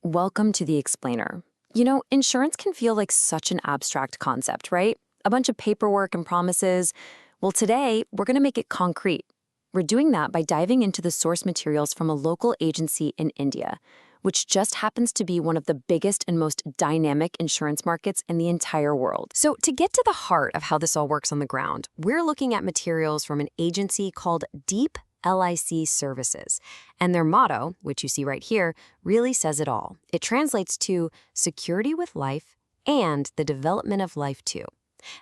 Welcome to the explainer. Insurance can feel like such an abstract concept, right? A bunch of paperwork and promises. Well, today, we're going to make it concrete. We're doing that by diving into the source materials from a local agency in India, which just happens to be one of the biggest and most dynamic insurance markets in the entire world. So, to get to the heart of how this all works on the ground, we're looking at materials from an agency called Lic Services. And their motto, which you see right here, really says it all. It translates to security with life and the development of life too.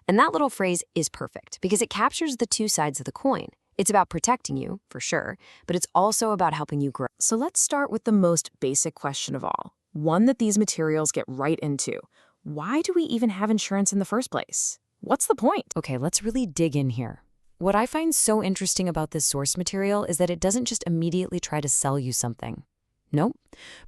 And that little phrase is perfect because it captures the two sides of the coin. It's about protecting you, for sure, but it's also about helping you grow. So let's start with the most basic question of all, one that these materials get right into. Why do we even have insurance in the first place? What's the point? Okay, let's really dig in here. What I find so interesting about this source material is that it doesn't just immediately try to sell you something. Nope.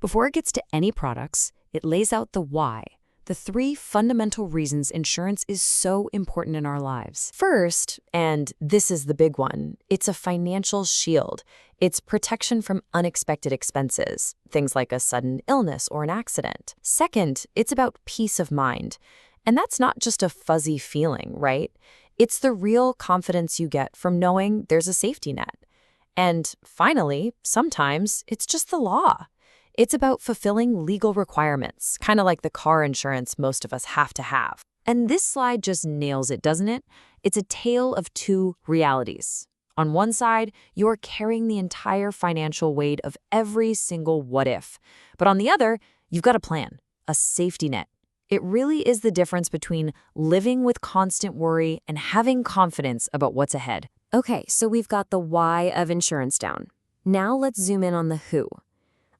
Before it gets to any products, it lays out the why, the three fundamental reasons insurance is so important in our lives. First, and this is the big one, it's a financial shield. It's protection from unexpected expenses, things like a sudden illness or an accident. Second, it's about peace of mind. And that's not just a fuzzy feeling, right? It's the real confidence you get from knowing there's a safety net. And finally, sometimes it's just the law. It's about fulfilling legal requirements, kind of like the car insurance most of us have to have. And this slide just nails it, doesn't it? It's a tale of two realities. On one side, you're carrying the entire financial weight of every single what if. But on the other, you've got a plan, a safety net. It really is the difference between living with constant worry and having confidence about what's ahead. Okay, so we've got the why of insurance down. Now let's zoom in on the who.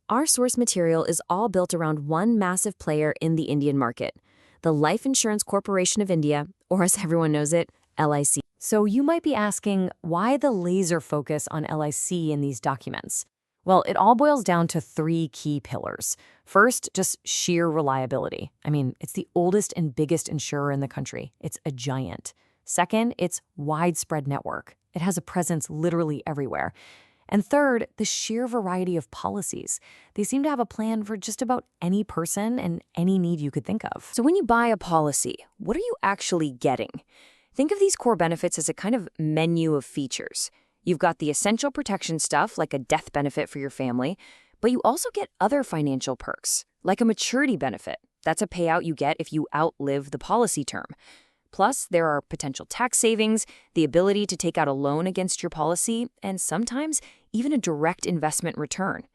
Our source material is all built around one massive player in the Indian market, the Life Insurance Corporation of India, or as everyone knows it, LIC. So you might be asking, why the laser focus on LIC in these documents? Well, it all boils down to three key pillars. First, just sheer reliability. I mean, it's the oldest and biggest insurer in the country. It's a giant. Second, it's widespread network. It has a presence literally everywhere. And third, the sheer variety of policies. They seem to have a plan for just about any person and any need you could think of. So when you buy a policy, what are you actually getting? Think of these core benefits as a kind of menu of features. You've got the essential protection stuff, like a death benefit for your family, but you also get other financial perks, like a maturity benefit. That's a payout you get if you outlive the policy term. Plus, there are potential tax savings, the ability to take out a loan against your policy, and sometimes even a direct investment return.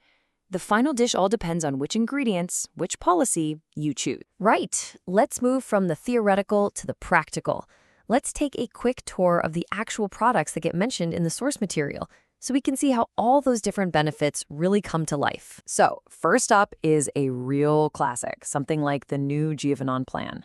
The final dish all depends on which ingredients, which policy you choose. Right. Let's move from the theoretical to the practical. Let's take a quick tour of the actual products that get mentioned in the source material so we can see how all those different benefits really come to life. So, first up is a real classic, something like the new Jeevanan plan.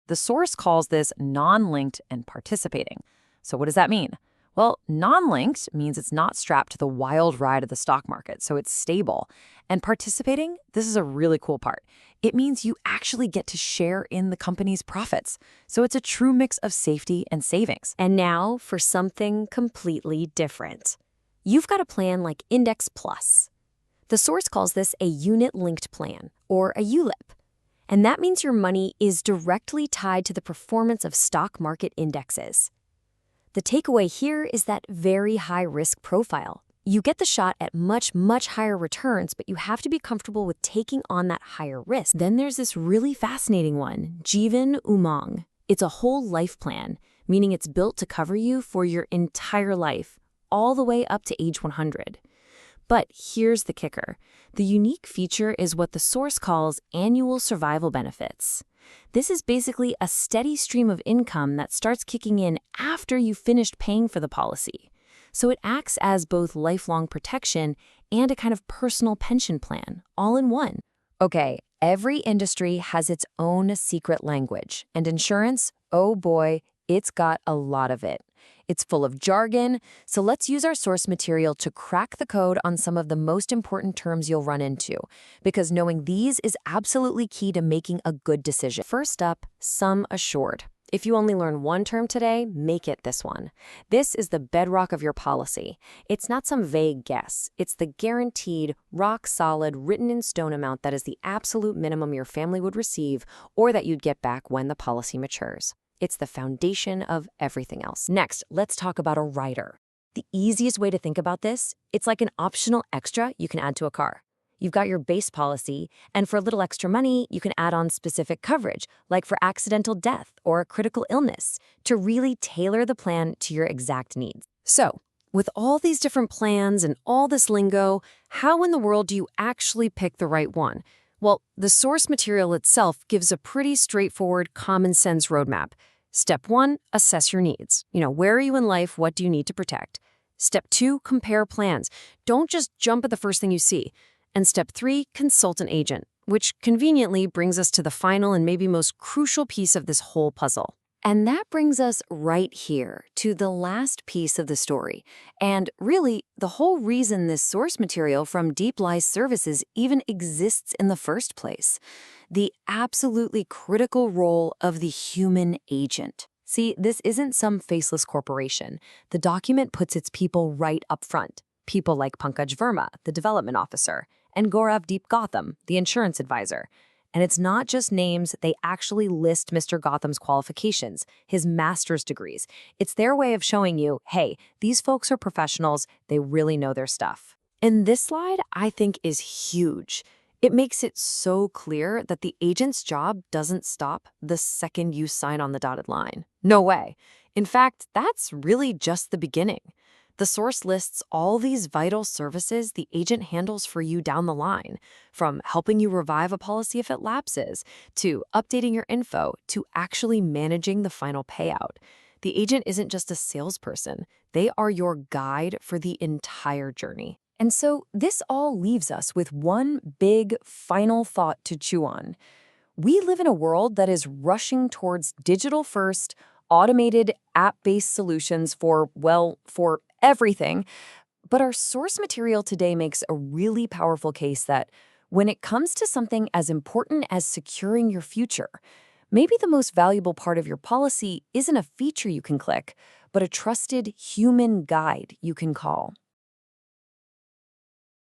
The source calls this non-linked and participating. So what does that mean? Well, non-linked means it's not strapped to the wild ride of the stock market, so it's stable. And participating, this is a really cool part. It means you actually get to share in the company's profits. So it's a true mix of safety and savings. And now for something completely different. You've got a plan like Index Plus. The source calls this a unit-linked plan, or a ULIP. And that means your money is directly tied to the performance of stock market indexes. The takeaway here is that very high risk profile. You get the shot at much, much higher returns, but you have to be comfortable with taking on that higher risk. Then there's this really fascinating one, Jeevan Umang. It's a whole life plan, meaning it's built to cover you for your entire life, all the way up to age 100. But here's the kicker. The unique feature is what the source calls annual survival benefits. This is basically a steady stream of income that starts kicking in after you've finished paying for the policy. So it acts as both lifelong protection and a kind of personal pension plan, all in one. Okay, every industry has its own secret language, and insurance, oh boy, it's got a lot of it. It's full of jargon, so let's use our source material to crack the code on some of the most important terms you'll run into, because knowing these is absolutely key to making a good decision. First up, sum assured. If you only learn one term today, make it this one. This is the bedrock of your policy. It's not some vague guess. It's the guaranteed, rock-solid, written-in-stone amount that is the absolute minimum your family would receive or that you'd get back when the policy matures. It's the foundation of everything else. Next, let's talk about a rider. The easiest way to think about this, it's like an optional extra you can add to a car. You've got your base policy, and for a little extra money, you can add on specific coverage, like for accidental death or a critical illness, to really tailor the plan to your exact needs. So, with all these different plans and all this lingo, how in the world do you actually pick the right one? Well, the source material itself gives a pretty straightforward, common-sense roadmap. Step 1, assess your needs. Where are you in life? What do you need to protect? Step 2, compare plans. Don't just jump at the first thing you see. And step 3, consult an agent, which conveniently brings us to the final and maybe most crucial piece of this whole puzzle. And that brings us right here to the last piece of the story. And really, the whole reason this source material from Deep Lies Services even exists in the first place. The absolutely critical role of the human agent. See, this isn't some faceless corporation. The document puts its people right up front. People like Pankaj Verma, the development officer, and Gaurav Deep Gotham, the insurance advisor. And it's not just names, they actually list Mr. Gotham's qualifications, his master's degrees. It's their way of showing you, hey, these folks are professionals, they really know their stuff. And this slide, I think, is huge. It makes it so clear that the agent's job doesn't stop the second you sign on the dotted line. No way. In fact, that's really just the beginning. The source lists all these vital services the agent handles for you down the line, from helping you revive a policy if it lapses, to updating your info, to actually managing the final payout. The agent isn't just a salesperson. They are your guide for the entire journey. And so this all leaves us with one big final thought to chew on. We live in a world that is rushing towards digital-first, automated, app-based solutions for everything. But our source material today makes a really powerful case that when it comes to something as important as securing your future, maybe the most valuable part of your policy isn't a feature you can click, but a trusted human guide you can call.